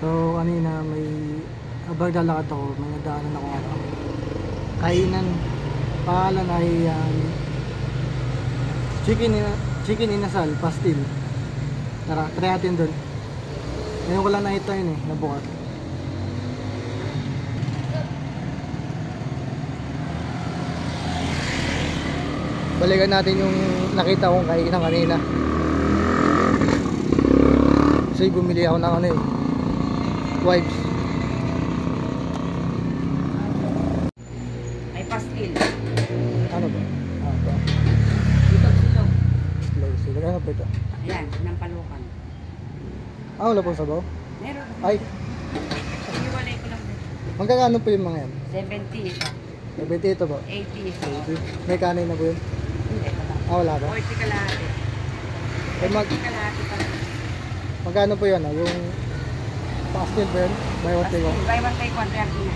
So kanina may abang lalakad ako, may nadaanan ako ano. Kainan. Pangalan ay chicken inasal, pastil. Tara, try natin doon. Ngayon ko lang nakita yun nabukas. Balikan natin yung nakita kong kainan kanina. Kasi bumili ako ng wipes. Ay, pastil. Ano ba? Ito. Silog-silog. Silog. Ano ba ito? Ayan, ng palukan. Wala pong sabaw? Meron. Ay, Iwalay ko lang. magkakano po yung mga yan? 70 isa. 70 ito po? 80 isa. May kanin na po yun? Hindi pa lang. Wala ba? 40 kalahati. Eh, 40 kalahati pa lang. magkano po yun yung pastil po yun? Buy one take one? Buy one take one,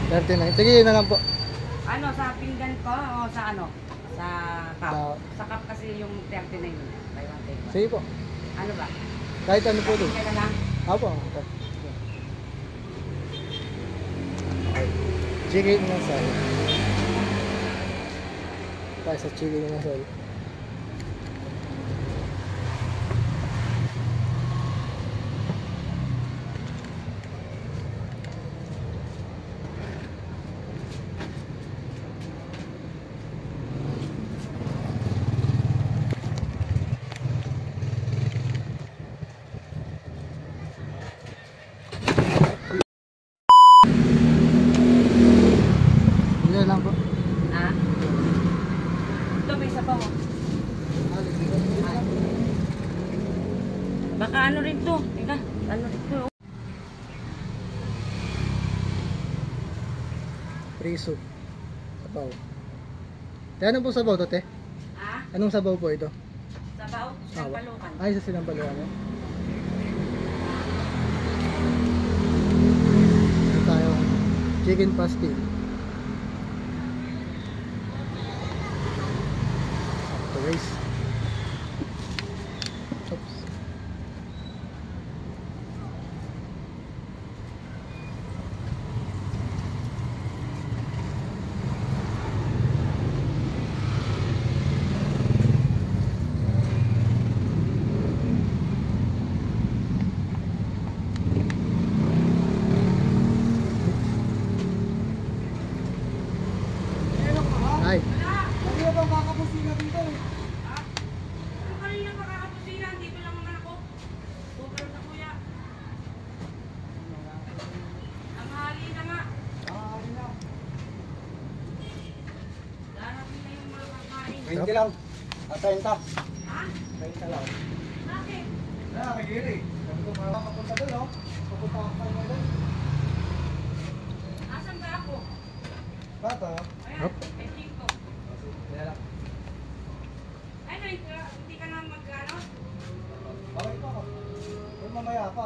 39. Sige, yun na lang po. Ano, sa pinggan ko o sa ano? Sa cup. Sa cup kasi yung 39 yun. Buy one take one. Sige po. Ano ba? Kahit ano po doon. Kaya na lang. Apo. Chicken inasal. Tayo sa chicken inasal. Lang po. Ha? Ito may sabaw. Baka ano rin to. Teka, ano rin to. Free soup. Sabaw. Ano po sabaw to, te? Ha? Anong sabaw po ito? Sabaw? Sinampalukan. Ay, sa sinampalukan. Ito tayo. Chicken pastil. Guys. Oops. Ay. Ano ba kakapusina dito? Hindi lang. At 30. Ha? 30 lang. Bakit? Kagiri. Sabi ko makakapunta doon, no? Pupunta ako kayo doon. Asan ba ako? Bata? Ayan, may Chico. Kaya lang. Ano, hindi ka na mag-ano? Okay pa ako. Kung mamaya pa,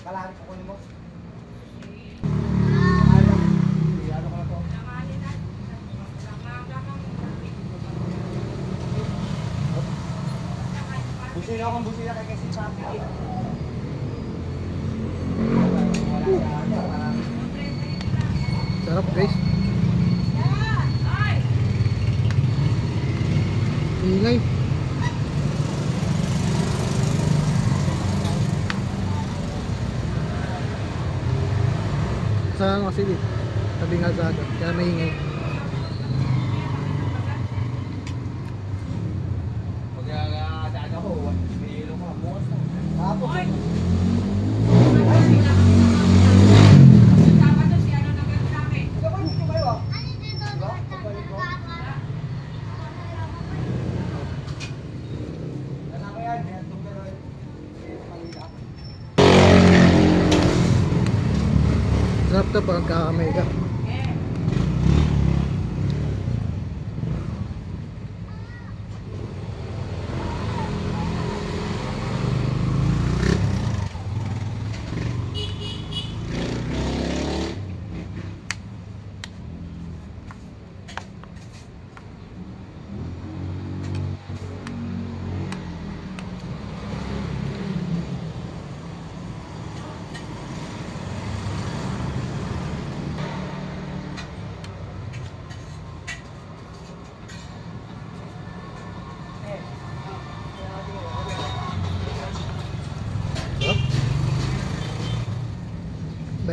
kalahari ko kunin mo. Ano ko na to? Lamalin na. Busina akong busina kay kasi sabi. Sarap, guys. Ingay. Sa kasi tabi nga sa atin, kaya maingay. Pag-aaga ko, bihilo ko, bukas na. Tapos. Sabado si ano nagano sa akin? Ikaw dito kayo ah. Sarap to pag kakamay ka.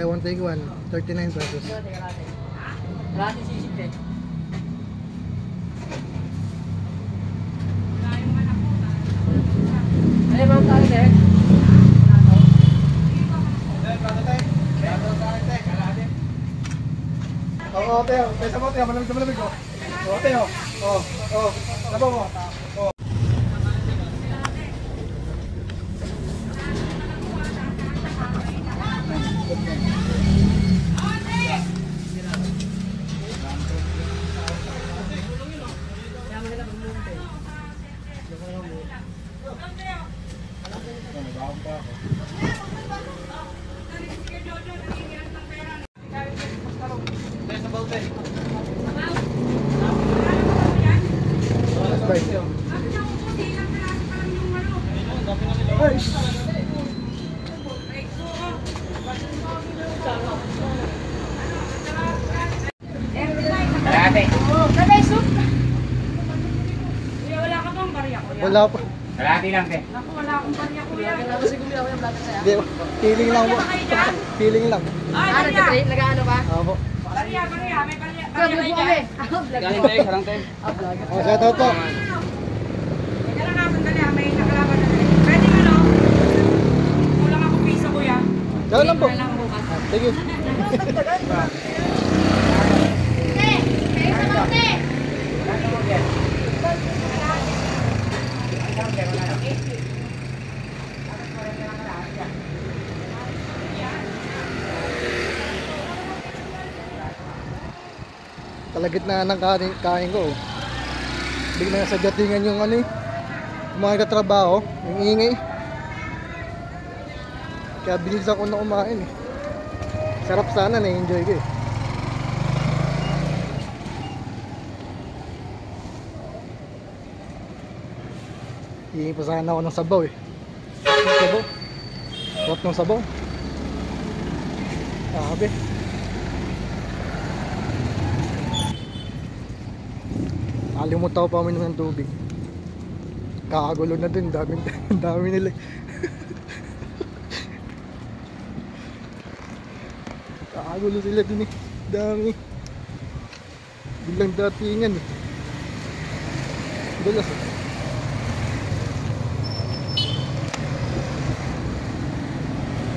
Buy one take one, 39 pesos. Kalahati sisig din. Ay, ma'am, tayo din. Oo, Teo. Pesa mo, Teo. Malamig na malamig, oh. Oo, Teo. Oo. Sabaw mo. Oo. Kalahati. Kalahati soup. Kuya, wala ka bang barya, kuya? Wala pa. Kalahati lang, te. Naku, wala akong barya, kuya. Hindi, feeling lang po. Feeling lang. Ay, barya. Nag-ano ba? Opo. Barya, barya. May barya. Vlog Barya mo kayo kami. dyan. Galing tayo, sarang tayo. Oh, shout out po. Teka lang nga, sandali, may nakalaban na rin. Pwede ano? Kulang ako piso, kuya. Shout lang po. Kulang ako bukas. Thank you. Kalagitnaan ng kain ko. Bigla sa datingan yung ano eh. Yung mga katrabaho, yung ingay. Kaya bilisan ko na kumain eh. Sarap sana, na-enjoy ko eh. Hihingi pa sana ako ng sabaw eh. Sabaw. Sarap ng sabaw. Sabi. Nakalimutan ko pa uminom ng tubig. Kakagulo na din, dami nila. Kakagulo sila din eh. Dami. Bilang datingan eh. Dulas eh.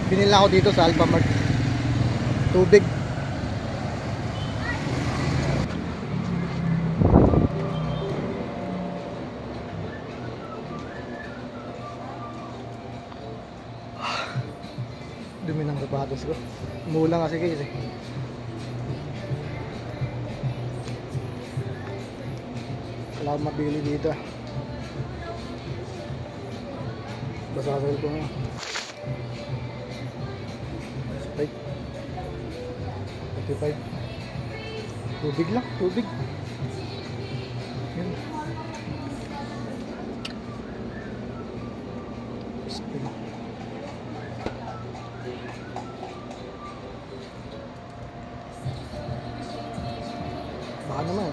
Binila ako dito sa Alphamart. Tubig. Dumi ng sapatos ko. Umulan kasi guys eh. Wala akong mabili dito. Basasal ko nga. Sprite. 55. Tubig lang, tubig. Yan. Sprite. Baka naman.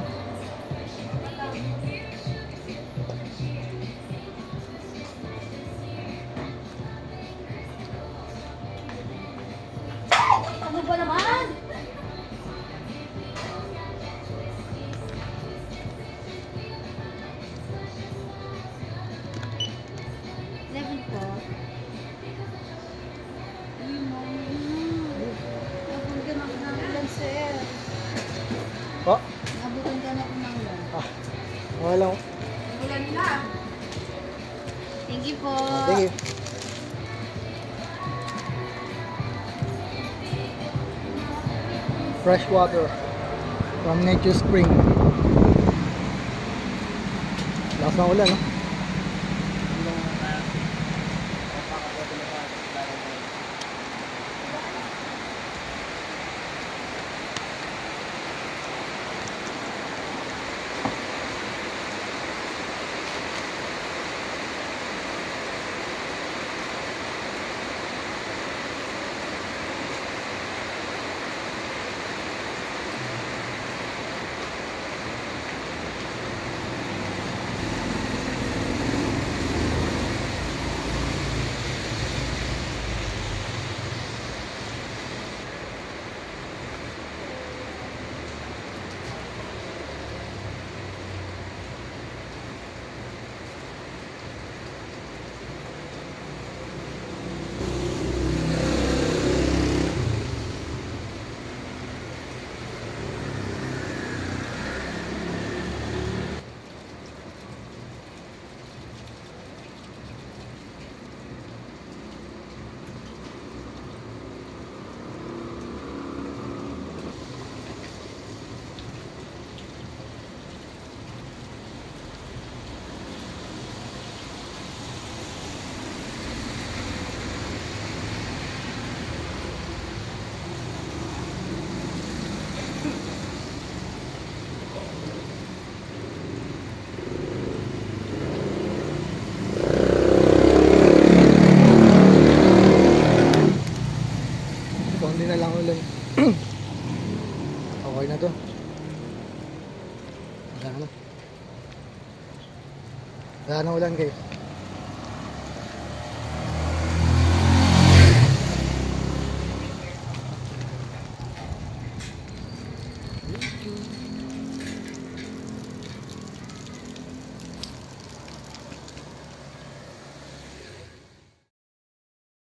Ano ba naman? Level po. Nabutan ka na po ng ulan, sir. Oh, Nabutan ka na po ng ulan. wala ko. Ulan na. Thank you po. Thank you. Fresh water from Nature Spring. Lakas ng ulan, no? Sana ulan kayo.